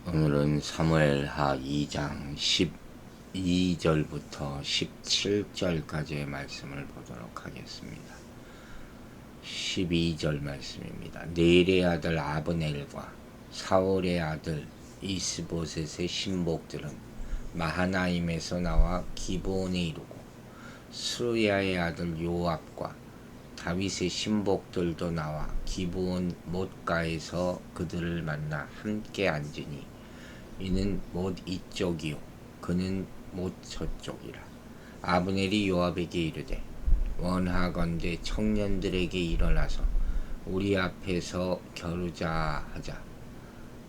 오늘은 사무엘하 2장 12절부터 17절까지의 말씀을 보도록 하겠습니다. 12절 말씀입니다. 넬의 아들 아브넬과 사울의 아들 이스보셋의 신복들은 마하나임에서 나와 기브온에 이르고 스루야의 아들 요압과 다윗의 신복들도 나와 기브온 못가에서 그들을 만나 함께 앉으니 이는 못 이쪽이요 그는 못 저쪽이라. 아브넬이 요압에게 이르되 원하건대 청년들에게 일어나서 우리 앞에서 겨루자 하자.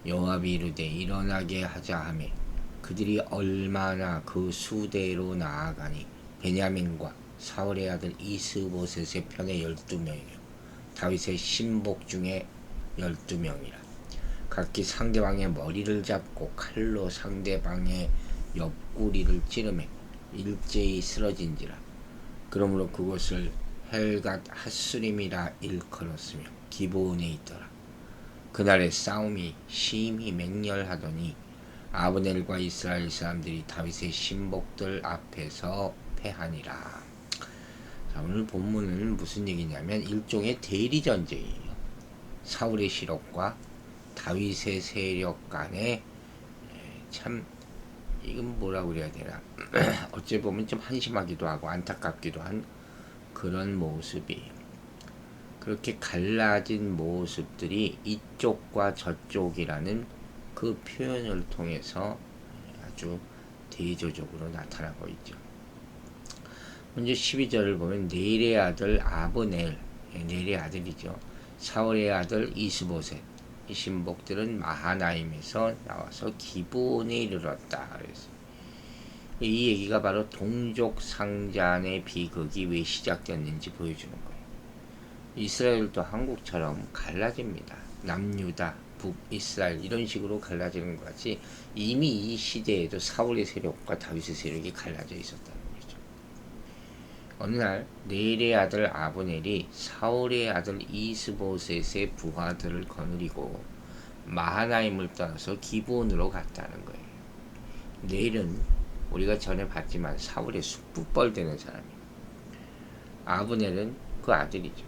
요압이 이르되 일어나게 하자 하매 그들이 얼마나 그 수대로 나아가니 베냐민과 사울의 아들 이스보셋의 편에 12명이요 다윗의 신복 중에 12명이라. 각기 상대방의 머리를 잡고 칼로 상대방의 옆구리를 찌르매 일제히 쓰러진지라. 그러므로 그곳을 헬갓 핫수림이라 일컬었으며 기브온에 있더라. 그날의 싸움이 심히 맹렬하더니 아브넬과 이스라엘 사람들이 다윗의 신복들 앞에서 패하니라. 자, 오늘 본문은 무슨 얘기냐면 일종의 대리전쟁이에요. 사울의 세력과 다윗의 세력 간에 참 이건 뭐라고 그래야 되나 어찌 보면 좀 한심하기도 하고 안타깝기도 한 그런 모습이에요. 그렇게 갈라진 모습들이 이쪽과 저쪽이라는 그 표현을 통해서 아주 대조적으로 나타나고 있죠. 먼저 12절을 보면 넬의 아들 아브넬, 넬의 아들이죠. 사울의 아들 이스보셋, 이 신복들은 마하나임에서 나와서 기브온에 이르렀다. 그래서 이 얘기가 바로 동족 상잔의 비극이 왜 시작됐는지 보여주는 거예요. 이스라엘도 한국처럼 갈라집니다. 남유다, 북이스라엘 이런 식으로 갈라지는 것 같이 이미 이 시대에도 사울의 세력과 다윗의 세력이 갈라져 있었다는 거죠. 어느 날 넬의 아들 아브넬이 사울의 아들 이스보셋의 부하들을 거느리고 마하나임을 떠나서 기브온으로 갔다는 거예요. 넬은 우리가 전에 봤지만 사울의 숙부뻘 되는 사람이에요. 아브넬은 그 아들이죠.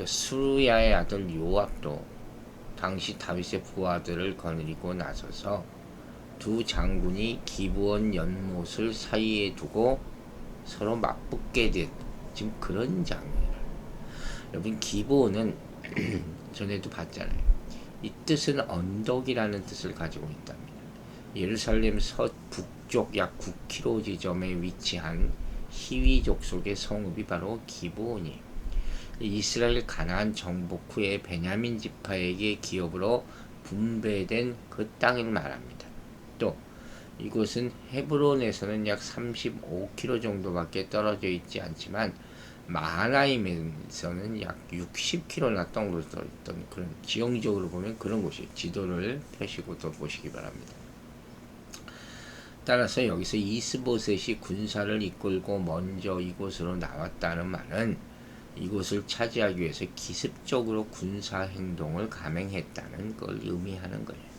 스루야의 아들 요압도 당시 다윗의 부하들을 거느리고 나서서 두 장군이 기브온 연못을 사이에 두고 서로 맞붙게 된 지금 그런 장면이에요. 여러분 기브온은 전에도 봤잖아요. 이 뜻은 언덕이라는 뜻을 가지고 있답니다. 예루살렘 서북쪽 약 9km 지점에 위치한 히위족 속의 성읍이 바로 기브온이에요. 이스라엘 가나안 정복 후에 베냐민 지파에게 기업으로 분배된 그 땅을 말합니다. 또 이곳은 헤브론에서는 약 35km 정도밖에 떨어져 있지 않지만 마하나임에서는 약 60km나 떨어져 있던 그런 지형적으로 보면 그런 곳이에요. 지도를 펴시고 또 보시기 바랍니다. 따라서 여기서 이스보셋이 군사를 이끌고 먼저 이곳으로 나왔다는 말은 이곳을 차지하기 위해서 기습적으로 군사 행동을 감행했다는 걸 의미하는 거예요.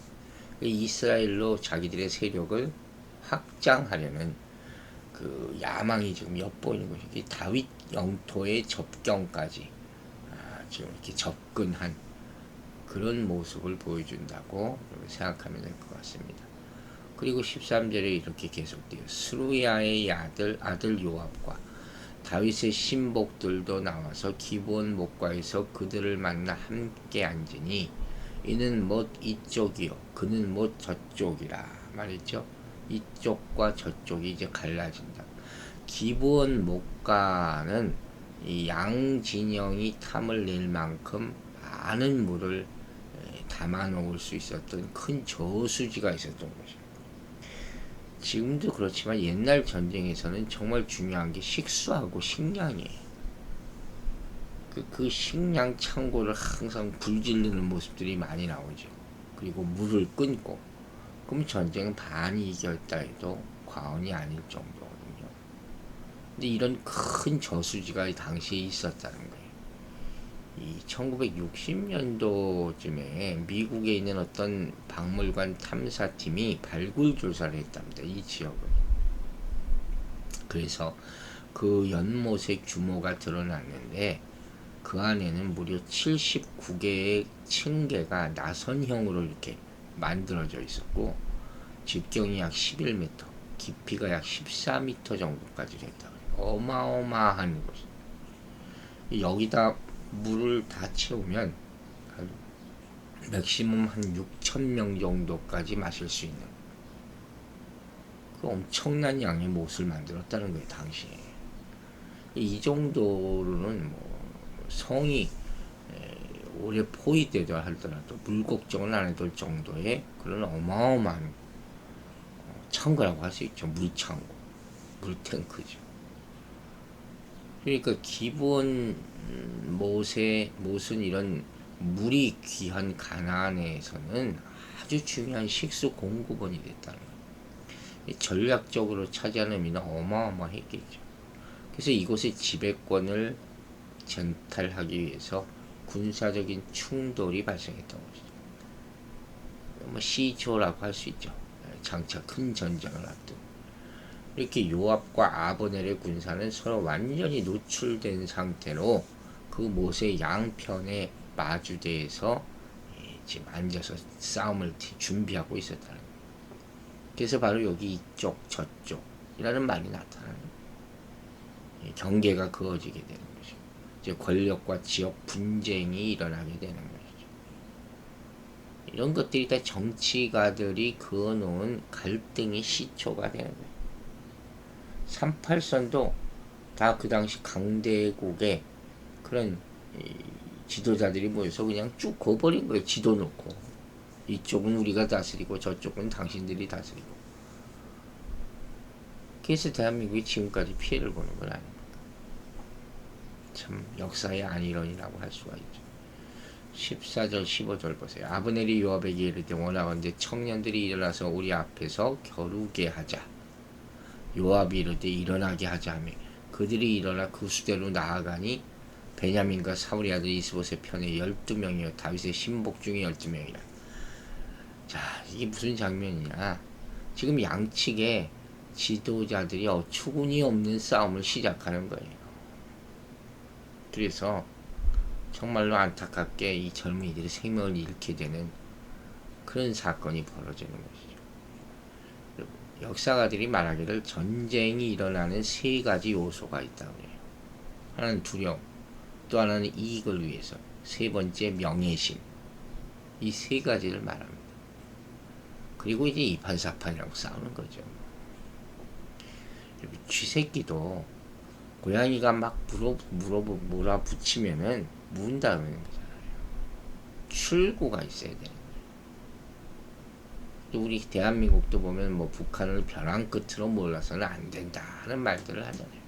이스라엘로 자기들의 세력을 확장하려는 그 야망이 지금 엿보이는 것이 다윗 영토의 접경까지 지금 이렇게 접근한 그런 모습을 보여준다고 생각하면 될 것 같습니다. 그리고 13절에 이렇게 계속돼요. 스루야의 아들 요압과 다윗의 신복들도 나와서 기브온 못가에서 그들을 만나 함께 앉으니 이는 못 이쪽이요 그는 못 저쪽이라 말했죠. 이쪽과 저쪽이 이제 갈라진다. 기브온 못가는 이 양 진영이 탐을 낼 만큼 많은 물을 담아 놓을 수 있었던 큰 저수지가 있었던 것입니다. 지금도 그렇지만 옛날 전쟁에서는 정말 중요한 게 식수하고 식량이에요. 그 식량 창고를 항상 불지르는 모습들이 많이 나오죠. 그리고 물을 끊고 그럼 전쟁은 반이 이겼다 해도 과언이 아닐 정도거든요. 근데 이런 큰 저수지가 당시에 있었다는 거예요. 이 1960년도쯤에 미국에 있는 어떤 박물관 탐사팀이 발굴 조사를 했답니다. 이 지역을. 그래서 그 연못의 규모가 드러났는데 그 안에는 무려 79개의 층계가 나선형으로 이렇게 만들어져 있었고直径이 약 11m, 깊이가 약 14m 정도까지 됐다. 어마어마한 곳. 여기다 물을 다 채우면 맥시멈 한 6,000명 정도까지 마실 수 있는 그 엄청난 양의 못을 만들었다는 거예요, 당시에. 이 정도로는 뭐 성이 오래 포위되려 하더라도 물 걱정을 안 해도 정도의 그런 어마어마한 창고라고 할 수 있죠. 물창고, 물탱크죠. 그러니까 기본 못은 이런 물이 귀한 가나안에서는 아주 중요한 식수 공급원이 됐다는 거예요. 전략적으로 차지하는 의미는 어마어마했겠죠. 그래서 이곳의 지배권을 전탈하기 위해서 군사적인 충돌이 발생했던 것이죠. 뭐 시조라고 할 수 있죠. 장차 큰 전쟁을 앞둔. 이렇게 요압과 아브넬의 군사는 서로 완전히 노출된 상태로 그 못의 양편에 마주대해서 지금 앉아서 싸움을 준비하고 있었다는 거예요. 그래서 바로 여기 이쪽 저쪽이라는 말이 나타나는 거예요. 경계가 그어지게 되는 거죠. 이제 권력과 지역 분쟁이 일어나게 되는 것이죠. 이런 것들이 다 정치가들이 그어놓은 갈등의 시초가 되는 거예요. 38선도 다 그 당시 강대국의 그런 지도자들이 모여서 그냥 쭉 그어버린 거예요. 지도 놓고. 이쪽은 우리가 다스리고 저쪽은 당신들이 다스리고. 그래서 대한민국이 지금까지 피해를 보는 건 아닙니다. 참 역사의 안일원이라고 할 수가 있죠. 14절 15절 보세요. 아브넬이 요압에게 이르되 원하건대 청년들이 일어나서 우리 앞에서 겨루게 하자. 요압이 이르되 일어나게 하자 하며 그들이 일어나 그 수대로 나아가니 베냐민과 사울의 아들 이스봇의 편에 12명이요 다윗의 신복 중에 12명이라. 자, 이게 무슨 장면이냐. 지금 양측에 지도자들이 어처구니 없는 싸움을 시작하는 거예요. 그래서 정말로 안타깝게 이 젊은이들이 생명을 잃게 되는 그런 사건이 벌어지는 것이죠. 역사가들이 말하기를 전쟁이 일어나는 세 가지 요소가 있다고 해요. 하나는 두려움, 또 하나는 이익을 위해서, 세 번째 명예심. 이 세 가지를 말합니다. 그리고 이제 이판사판이라고 싸우는 거죠. 쥐새끼도 고양이가 막 몰아붙이면은 문다는 거잖아요. 출구가 있어야 되는 거예요. 또 우리 대한민국도 보면 뭐 북한을 벼랑 끝으로 몰라서는 안 된다는 말들을 하잖아요.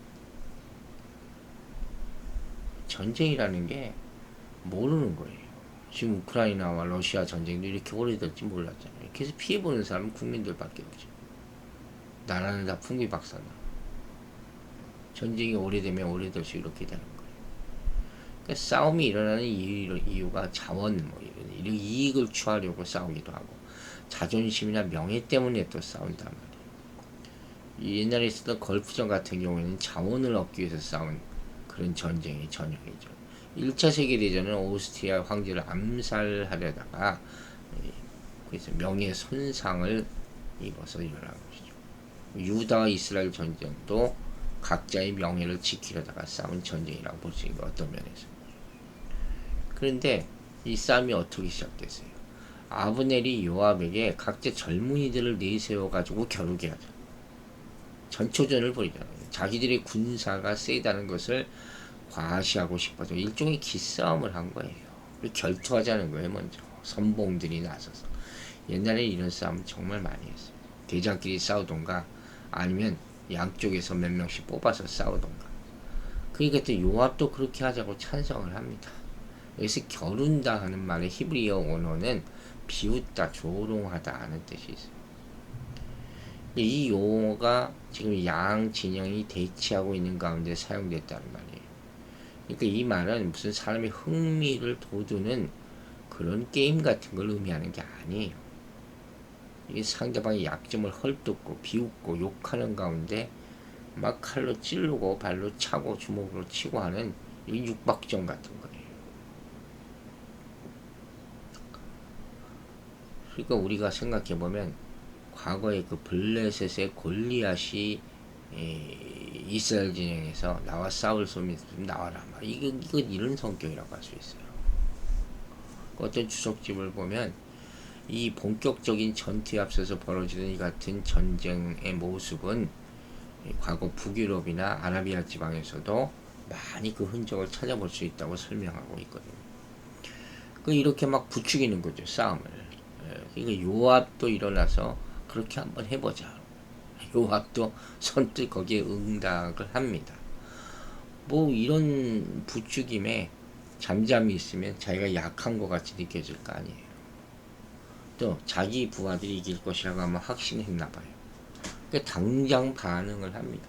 전쟁이라는 게 모르는 거예요. 지금 우크라이나와 러시아 전쟁도 이렇게 오래될지 몰랐잖아요. 그래서 피해보는 사람은 국민들밖에 없죠. 나라는 다 풍비박산나. 전쟁이 오래되면 오래될수록 이렇게 되는 거예요. 그러니까 싸움이 일어나는 이유가 자원, 이런 이익을 취하려고 싸우기도 하고, 자존심이나 명예 때문에 또 싸운단 말이에요. 옛날에 있었던 걸프전 같은 경우에는 자원을 얻기 위해서 싸운 그런 전쟁의 전형이죠. 1차 세계대전은 오스트리아 황제를 암살하려다가 그래서 명예 손상을 입어서 일어난 것이죠. 유다와 이스라엘 전쟁도 각자의 명예를 지키려다가 싸운 전쟁이라고 볼 수 있는 거 어떤 면에서. 그런데 이 싸움이 어떻게 시작됐어요? 아브넬이 요압에게 각자 젊은이들을 내세워 가지고 겨루게 하죠. 전초전을 벌이잖아요. 자기들의 군사가 세다는 것을 과시하고 싶어서 일종의 기싸움을 한 거예요. 결투하자는 거예요. 먼저 선봉들이 나서서. 옛날에 이런 싸움 정말 많이 했어요. 대장끼리 싸우던가 아니면 양쪽에서 몇 명씩 뽑아서 싸우던가. 그러니까 또 요압도 그렇게 하자고 찬성을 합니다. 여기서 겨룬다 하는 말의 히브리어 원어는 비웃다, 조롱하다 하는 뜻이 있어요. 이 용어가 지금 양 진영이 대치하고 있는 가운데 사용됐다는 말이에요. 그러니까 이 말은 무슨 사람의 흥미를 돋우는 그런 게임 같은 걸 의미하는 게 아니에요. 이 상대방의 약점을 헐뜯고 비웃고 욕하는 가운데 막 칼로 찌르고 발로 차고 주먹으로 치고 하는 이 육박전 같은 거예요. 그러니까 우리가 생각해보면 과거에 그 블레셋의 골리앗이 이스라엘 진영에서 나와 싸울 소리 나와라. 이거 이런 성격이라고 할 수 있어요. 어떤 주석집을 보면 이 본격적인 전투에 앞서서 벌어지는 이 같은 전쟁의 모습은 과거 북유럽이나 아라비아 지방에서도 많이 그 흔적을 찾아볼 수 있다고 설명하고 있거든요. 그 이렇게 막 부추기는 거죠, 싸움을. 그러니까 요압도 일어나서 그렇게 한번 해보자. 요압도 선뜻 거기에 응답을 합니다. 뭐 이런 부추김에 잠잠히 있으면 자기가 약한 것 같이 느껴질 거 아니에요. 또 자기 부하들이 이길 것이라고 하면 확신했나 봐요. 그러니까 당장 반응을 합니다.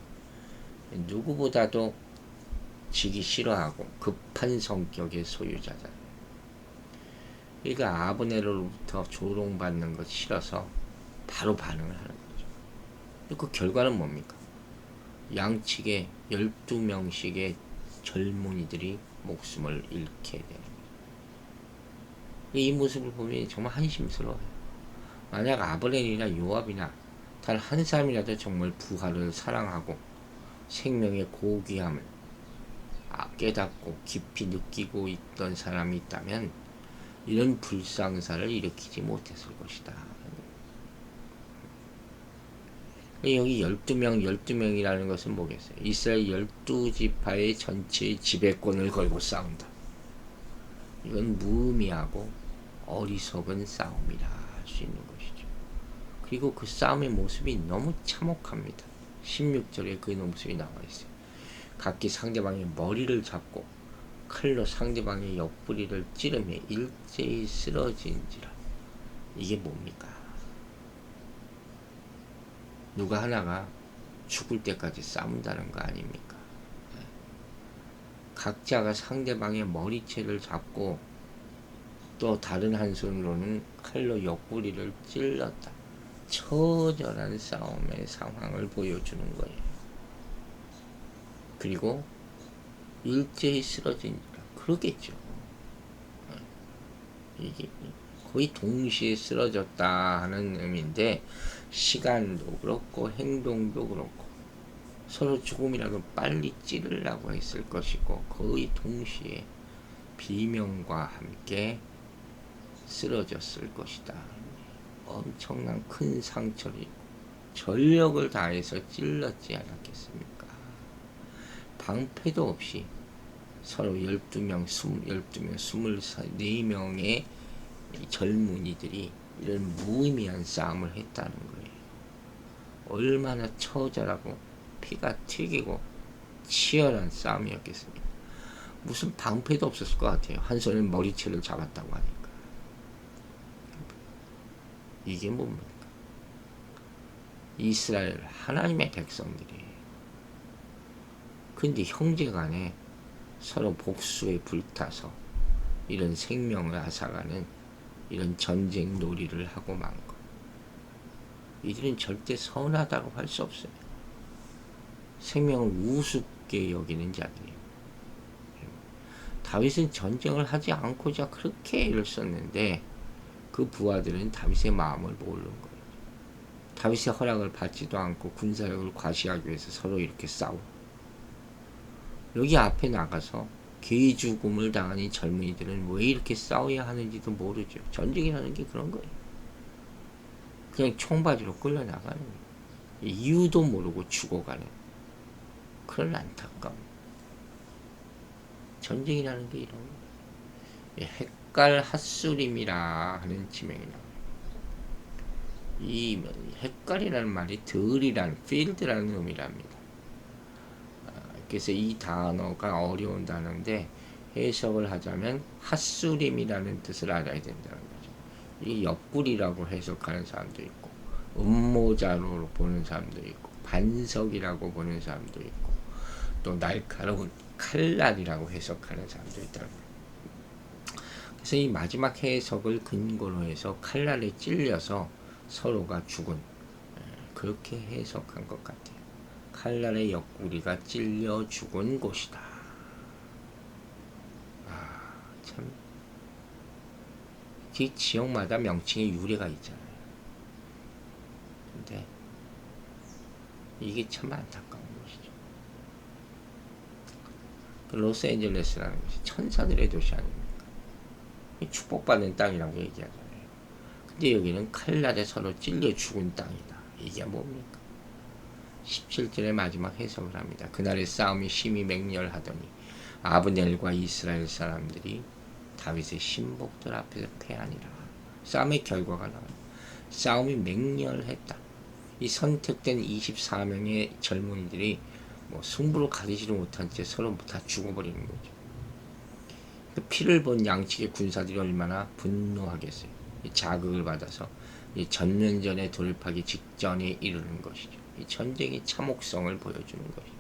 누구보다도 지기 싫어하고 급한 성격의 소유자잖아요. 그러니까 아브네로부터 조롱받는 것 싫어서 바로 반응을 하는 거죠. 그 결과는 뭡니까? 양측에 12명씩의 젊은이들이 목숨을 잃게 되는 거죠. 이 모습을 보면 정말 한심스러워요. 만약 아브넬이나 요압이나 단 한 사람이라도 정말 부하를 사랑하고 생명의 고귀함을 깨닫고 깊이 느끼고 있던 사람이 있다면 이런 불상사를 일으키지 못했을 것이다. 여기 12명이라는 것은 뭐겠어요? 이스라엘 12지파의 전체의 지배권을 걸고 싸운다. 이건 무의미하고 어리석은 싸움이라 할 수 있는 것이죠. 그리고 그 싸움의 모습이 너무 참혹합니다. 16절에 그 모습이 나와 있어요. 각기 상대방의 머리를 잡고 칼로 상대방의 옆구리를 찌르며 일제히 쓰러진지라. 이게 뭡니까? 누가 하나가 죽을 때까지 싸운다는 거 아닙니까? 각자가 상대방의 머리채를 잡고 또 다른 한 손으로는 칼로 옆구리를 찔렀다. 처절한 싸움의 상황을 보여주는 거예요. 그리고 일제히 쓰러진다. 그러겠죠. 이게 거의 동시에 쓰러졌다 하는 의미인데 시간도 그렇고 행동도 그렇고 서로 조금이라도 빨리 찌르려고 했을 것이고 거의 동시에 비명과 함께 쓰러졌을 것이다. 엄청난 큰 상처를 입고 전력을 다해서 찔렀지 않았겠습니까? 방패도 없이 서로 12명, 24명의 젊은이들이 이런 무의미한 싸움을 했다는 거예요. 얼마나 처절하고 피가 튀기고 치열한 싸움이었겠습니까? 무슨 방패도 없었을 것 같아요. 한 손에 머리채를 잡았다고 하니까. 이게 뭡니까? 이스라엘 하나님의 백성들이 근데 형제간에 서로 복수에 불타서 이런 생명을 앗아가는 이런 전쟁 놀이를 하고 만 것. 이들은 절대 선하다고 할 수 없어요. 생명을 우습게 여기는 자들이에요. 다윗은 전쟁을 하지 않고자 그렇게 애를 썼는데 그 부하들은 다윗의 마음을 모르는 거예요. 다윗의 허락을 받지도 않고 군사력을 과시하기 위해서 서로 이렇게 싸우고 여기 앞에 나가서 개죽음을 당한 이 젊은이들은 왜 이렇게 싸워야 하는지도 모르죠. 전쟁이라는 게 그런 거예요. 그냥 총바지로 끌려나가는 거예요. 이유도 모르고 죽어가는 그런 안타까움. 전쟁이라는 게 이런 거예요. 헷갈 핫수림이라 하는 지명이 나와요. 이 헷갈이라는 말이 들이라는 필드라는 의미랍니다. 그래서 이 단어가 어려운 단어인데 해석을 하자면 핫수림이라는 뜻을 알아야 된다는 거죠. 이 옆구리라고 해석하는 사람도 있고 음모자로 보는 사람도 있고 반석이라고 보는 사람도 있고 또 날카로운 칼날이라고 해석하는 사람도 있다는 거예요. 그래서 이 마지막 해석을 근거로 해서 칼날에 찔려서 서로가 죽은, 그렇게 해석한 것 같아요. 칼날의 옆구리가 찔려 죽은 곳이다. 참, 이 지역마다 명칭의 유래가 있잖아요. 근데 이게 참 안타까운 것이죠. 로스앤젤레스라는 것이 천사들의 도시 아닙니까? 축복받는 땅이라고 얘기하잖아요. 근데 여기는 칼날에 서로 찔려 죽은 땅이다. 이게 뭡니까? 17절의 마지막 해석을 합니다. 그날의 싸움이 심히 맹렬하더니 아브넬과 이스라엘 사람들이 다윗의 신복들 앞에서 패하니라. 싸움의 결과가 나와요. 싸움이 맹렬했다. 이 선택된 24명의 젊은이들이 뭐 승부를 가리지도 못한 채 서로 다 죽어버리는 거죠. 그 피를 본 양측의 군사들이 얼마나 분노하겠어요. 이 자극을 받아서 이 전면전에 돌입하기 직전에 이르는 것이죠. 이 전쟁의 참혹성을 보여주는 것이죠.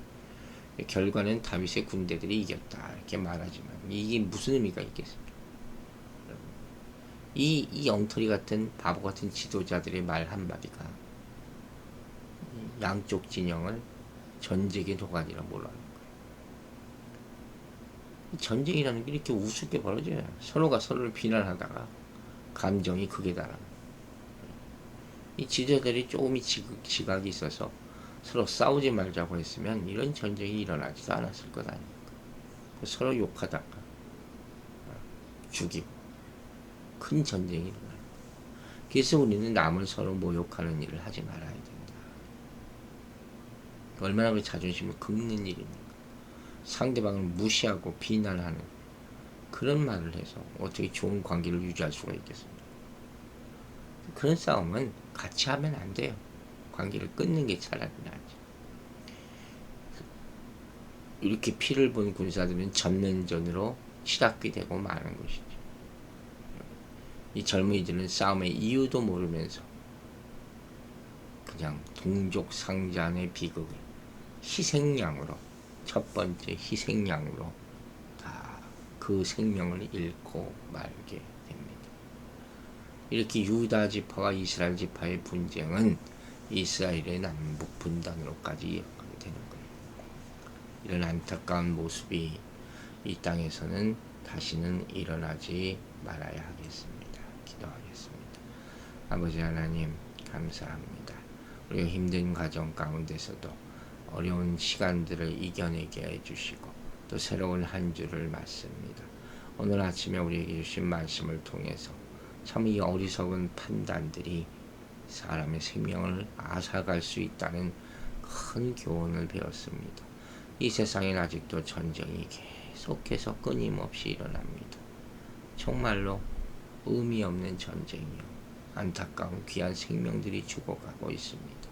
결과는 다윗의 군대들이 이겼다 이렇게 말하지만 이게 무슨 의미가 있겠습니까? 이 엉터리 같은 바보 같은 지도자들의 말 한마디가 양쪽 진영을 전쟁의 도가니라 몰라는 거예요. 전쟁이라는 게 이렇게 우습게 벌어져요. 서로가 서로를 비난하다가 감정이 극에 달하는. 이 지도자들이 조금이 지각이 있어서 서로 싸우지 말자고 했으면 이런 전쟁이 일어나지도 않았을 것 아닙니까? 서로 욕하다가 죽이고 큰 전쟁이 일어나요. 그래서 우리는 남을 서로 모욕하는 일을 하지 말아야 된다. 얼마나 그 자존심을 긁는 일입니까? 상대방을 무시하고 비난하는 그런 말을 해서 어떻게 좋은 관계를 유지할 수가 있겠습니까? 그런 싸움은 같이 하면 안 돼요. 관계를 끊는 게 차라리 낫죠. 이렇게 피를 본 군사들은 전면전으로 치닫게 되고 마는 것이죠. 이 젊은이들은 싸움의 이유도 모르면서 그냥 동족상잔의 비극을 희생양으로, 첫 번째 희생양으로 다 그 생명을 잃고 말게 됩니다. 이렇게 유다 지파와 이스라엘 지파의 분쟁은 이스라엘의 남북 분단으로까지 이어가게 되는 거예요. 이런 안타까운 모습이 이 땅에서는 다시는 일어나지 말아야 하겠습니다. 기도하겠습니다. 아버지 하나님 감사합니다. 우리가 힘든 과정 가운데서도 어려운 시간들을 이겨내게 해주시고 또 새로운 한 주를 맞습니다. 오늘 아침에 우리에게 주신 말씀을 통해서 참 이 어리석은 판단들이 사람의 생명을 앗아갈 수 있다는 큰 교훈을 배웠습니다. 이 세상엔 아직도 전쟁이 계속해서 끊임없이 일어납니다. 정말로 의미 없는 전쟁이요. 안타까운 귀한 생명들이 죽어가고 있습니다.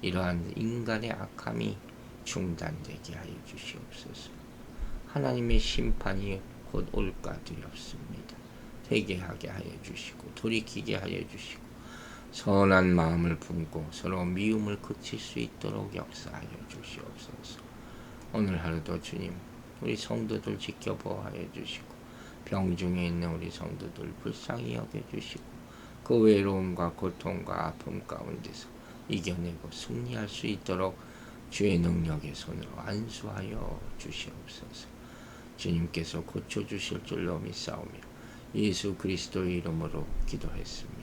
이러한 인간의 악함이 중단되게 하여 주시옵소서. 하나님의 심판이 곧 올까 두렵습니다. 회개하게 하여 주시고 돌이키게 하여 주시고 선한 마음을 품고 서로 미움을 그칠 수 있도록 역사하여 주시옵소서. 오늘 하루도 주님 우리 성도들 지켜보아하여 주시고 병중에 있는 우리 성도들 불쌍히 여겨주시고 그 외로움과 고통과 아픔 가운데서 이겨내고 승리할 수 있도록 주의 능력의 손으로 안수하여 주시옵소서. 주님께서 고쳐주실 줄로 믿사오며 예수 그리스도의 이름으로 기도했습니다.